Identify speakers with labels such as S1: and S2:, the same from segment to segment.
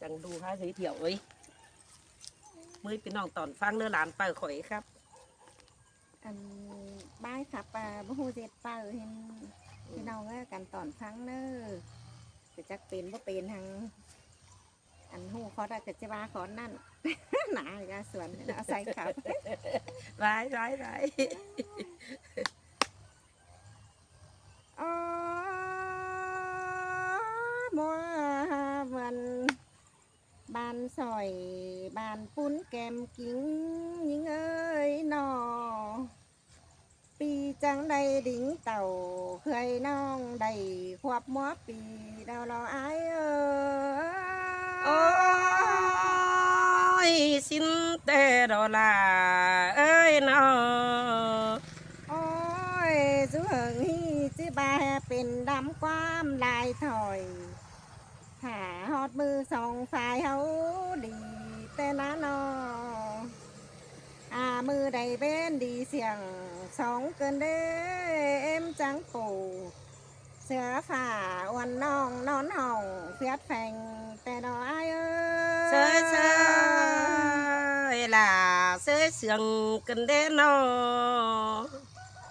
S1: จังดูพาสีเถียวเอ้ยมือเป็นน้องตอนฟังเนื้อหลานเป่าข่อยครับ
S2: อันบ้ายขับบ่ฮู้เจ็ดเป้าเห็นพี่น้องกันตอนฟังเน้อจะจักเป็นบ่เป็นทางอันฮู้เขาได้ก็จะว่าขอนั่น หนาอีกสวนเอาใส่ขับ
S1: ร้าย
S2: อ๋อมัวเหมือนบานสอยบานปุ้นแกมกิ้งยิงเอ้ยนอปีจังใดดิ่งเต่าเคยน้องใดควบมัวปีดาวเราอาย
S1: โอ้ยสินแต่ดอลาเอ้ยน้อ
S2: โอ้ยสุเหิงฮีจิบาเป็นดำความลายถอยหาฮอดมือสองฝ่ายเฮาดีแต่ละนอมือใดเป็นดีเสียงสองเกินเด้เอ็มจังปูเสือฝ่าอ้วนน้องนอนห้องเฟียดแฝงแต่ดอกอ้าย
S1: เสยล่ะเสยเสียงกันเด้นอ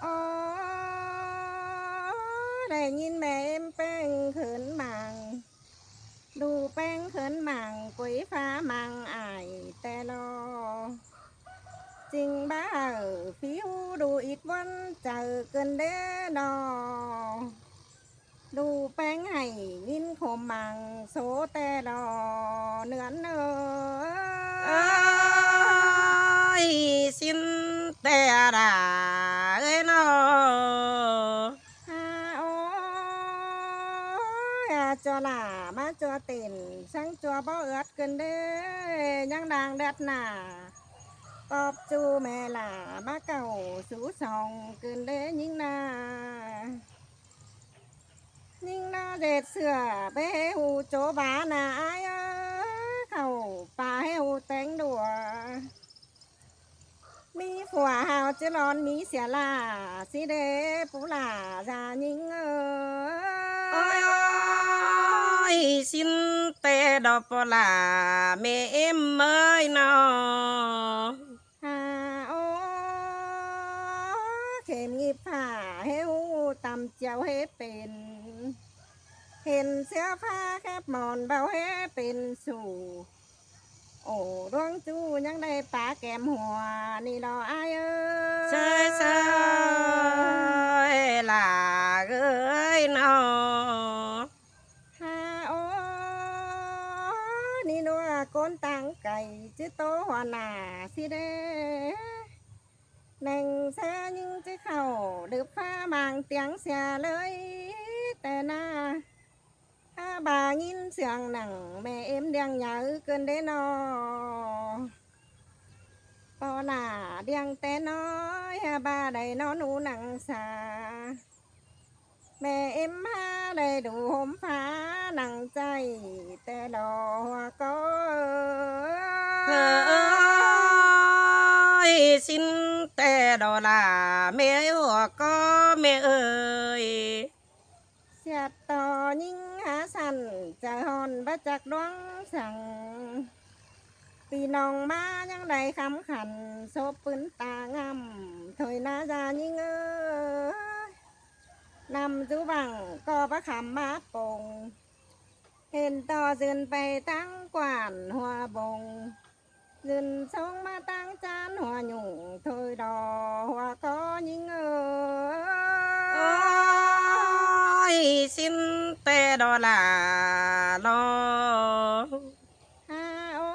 S2: โอ้ได้ยินแม่เอ็มแป้งเขินมังดูแป้งเขินมังกุยฟ้ามังอายแต่รอจริงบ้าฟิวดูอีกวันเจอเกินเด้นอดูแป้งให้ยินขมมังโซแต่ดอเนื้อเนอ
S1: สินแต่ดาเอ้ยน้อ
S2: โอ้ยจอหล่ามาจอเต้นช่างจอบ่เอิดเกินเด้ยังดังเด็ดหนาปอบจูแม่หล่ามาเก่าสูสองเกินเด้ยิ่งนายิ่งนาเด็ดเสือไปหูโจบานาอายเข้าป่าให้หูแตงดัวมีผัวหาวจะร้อนมีเสียลาสิเดปูหลาจายิง
S1: โอ้ยสินแต่ดอกปลาแม่เอ็มเอ้ยน้อ
S2: โอ้เข็มหยิบผ้าให้หูตำเจียวให้เป็นเห็นเสื้อผ้าแคบหมอนเบาให้เป็นสู่โอ้ดวงจูยังได้ปลาแก้มหัวนี่ดอกอาย
S1: เสยล่ะเอ้ยน้อ
S2: โอ้นี่นัวก้นตังไก่จิโตหัวหน้าสิเด้หนึ่งแสยิงจะเข้าดืบฟ้ามังเตียงเสียเลยแต่หน้าบายินเสียงหนังแม่เอ็มเดียงยาเกินได้นอปอหน้าเดียงแต่น้อยบาได้นอนหนูหนังสาแม่เอ็มหาได้ดูหมฟ้าหนังใจแต่ดอกก็
S1: เอ้ยสินแต่ดอลาแม่หัวก็แม่เอ้ย
S2: เสียดต่อยิ่งหาสันจะหอนบะจักดวงสั่งปีน้องมายังได้คำขันโซปืนตางำถอยนาจายิ่งนำจูบังก็ประคำมาปงเห็นต่อยืนไปตั้งกวานหัวบงยืนทรงมาตั้งจานหัวหยุ่งถอยดอหัวก็ยิ่ง
S1: โอ้ยสินแต่ดอลาลอ
S2: โอ้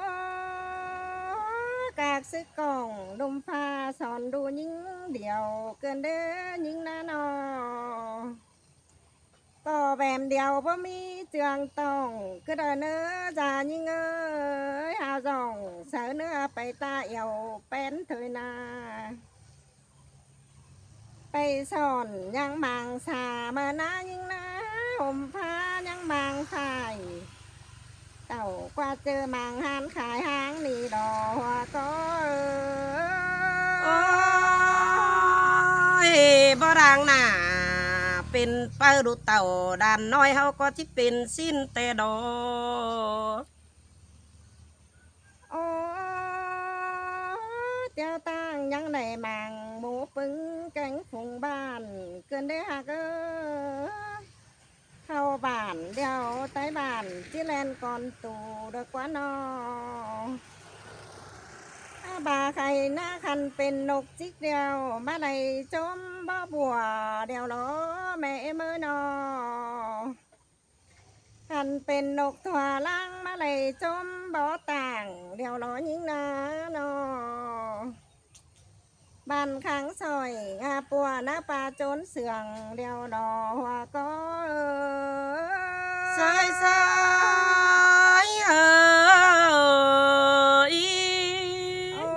S2: กากซึกกล่องดมฟ้าสอนดูยิ่งเดียวเกินเด้อยิ่งนานอก็แบบเดียวบ่มีเจืองต้องก็ได้เนื้อจายิ่งหาส่องเสือเนื้อไปตาเอวเป็นเถยนาไปสอนยังมังสามานายิ่งนะห่มผ้ายังมังขายเต่ากว่าเจอมังหันขายหางนี่ดอกก็
S1: โอ้ยบ่รางหน้าเป็นเป้าดูเต่าด้านน้อยเฮาก็ที่เป็นสิ้นแต่ดอ
S2: โอ้เตียวตั้งยังได้มังหมูปึงแกงฝุงบ้านเกินได้หักเข้าบ้านเดียวใต้บ้านจิแลนก่อนตูดกว่านอบาไข่หน้าคันเป็นนกจิกเดียวมาได้จมบ่บัวเดียวล้อแม่เมื่อนอคันเป็นนกถั่วล่างมาเลยจมบ่ต่างเดียวล้อยิงนานอบ้านขังซอยงาปัวหน้าปลาโจนเสืองเดียวดอหัวก็
S1: สายสายเอ่ย
S2: โอ้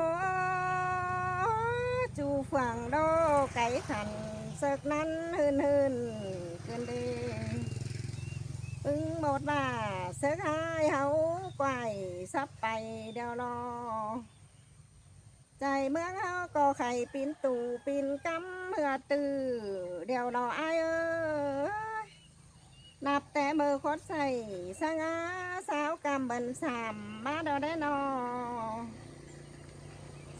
S2: จูฝังโดไก่ขันเสกนั้นหืนเกินดีอึ้งหมดว่าเสกหายเฮาไกวซับไปเดียวรอใจเมืองเฮาก็ไข่ปีนตู่ปีนกำเมื่อตื่อเดียวรอไอายนับแต่มือคดใส่สง่าสาวกำบันสามมาเดาได้นอ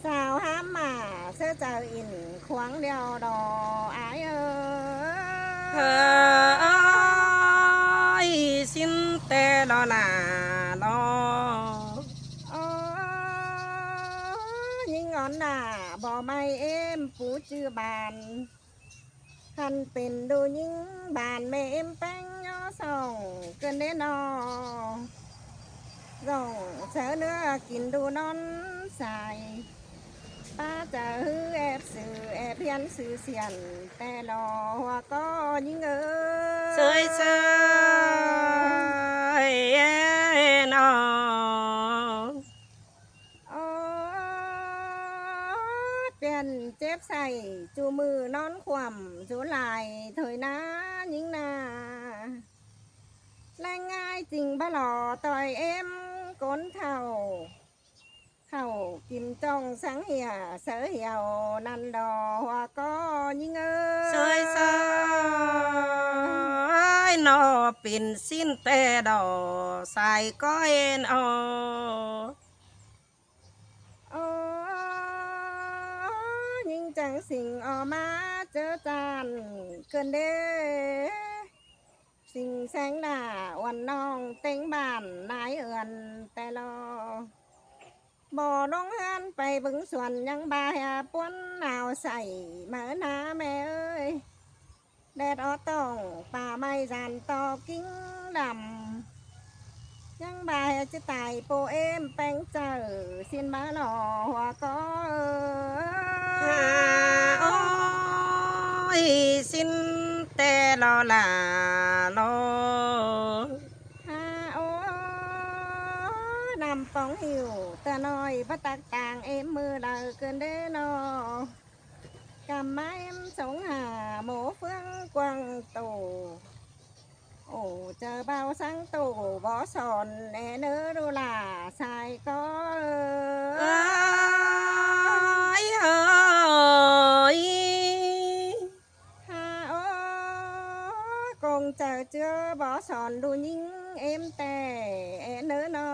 S2: สาวห้ามมาเสื้อเจ้าอินขวางเดียวดออาย
S1: เฮ้ยสินแต่ดอลาลอ
S2: โอ้ยิงอ่อนด่าบ่ไม่เอ็มปูจื้อบานคันเป็นดูยิงบานแม่เอ็มแป้งย่อส่องเกินได้นอส่องเสือเนื้อกินดูนอนใสป้าจะฮือแอบสื่อแอบเพียนสื่อเสียนแต่รอหัวก็ยิง
S1: เสยเสยนอ
S2: โอ้เปลี่ยนเจ็บใส่จูมือนอนขวำจูลายเถยนะยิงนาแรงง่ายจริงบ่หล่อต่อยเอ็มก้นเท่าเข้ากินจ้องสังเหียเสือเหี่ยวนันดอหัวก็ยิง
S1: เสยเสยนอเป็นสินแต่ดอใส่ก้อยนอ
S2: โอ้ยิงจังสิ่งออกมาเจอจานเกินเด้สิ่งแสงหน้าวันน้องเต็งบ้านนายเอือนแต่รอบ่อน้องหันไปบึงส่วนยังบาหาป้วนหนาวใส่เหมือนหาแม่เอ้ยแดดออต้องป่าไม้จานตอกิ้งดำยังบาหาจะตายโปเอมแป้งเจอสินมาหล่อหัวก็
S1: โอ้ยสินแต่ลอลาลอ
S2: ฮาโอนำปองหิวแต่น้อยพระตักต่างเอ็มมือเดาเกินเด้นอกำไม้สงหาหมูเฟืองกวางโตโอ้เจอเบาสังโตบ่สอนแน่เนื้อดูล่าสายก็
S1: เอ้ยเอ้ย
S2: ฮาโอกงเจอเจอบ่สอนดูยิงเอ็มแต่เนื้อนอ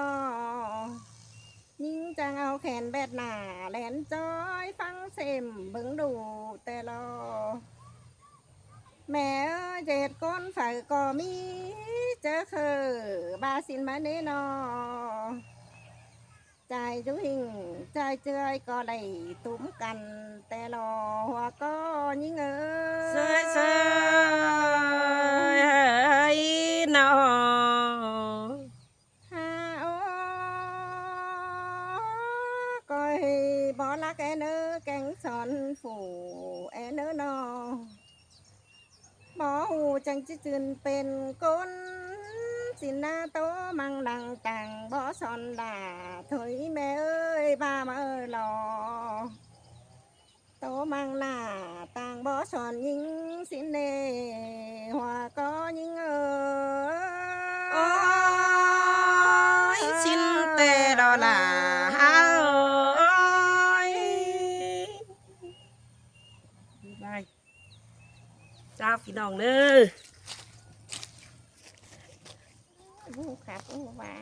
S2: ยิงจังเอาแขนแบดหน้าแหลนจอยฟังเสมเบิ่งดูแต่รอแม่เอ้ยเจ็ดก้นฝ่ายก็มีเจอคือบาสินมาเนนอใจจุหิงใจเจยก็ได้ตุ้มกันแต่รอหัวก็ยิง
S1: เสยเสยนอ
S2: ฮาโอก็ให้บอลักเนื้อแกงสอนฝูเนื้อนอบ่หูจังจะจืนเป็นก้นสินาโตมังดังต่างบ่สอนด่าถอยแม่เอ้ยบ้ามาเอ้ยหลอโตมังหน้าต่างบ่สอนยิงสินเนหัวก็ยิง
S1: โอ้ยสินแต่ดอลาเอ้ยบายจ้าพี่น้องเด้อ
S2: ผู้ขับผู้ว่า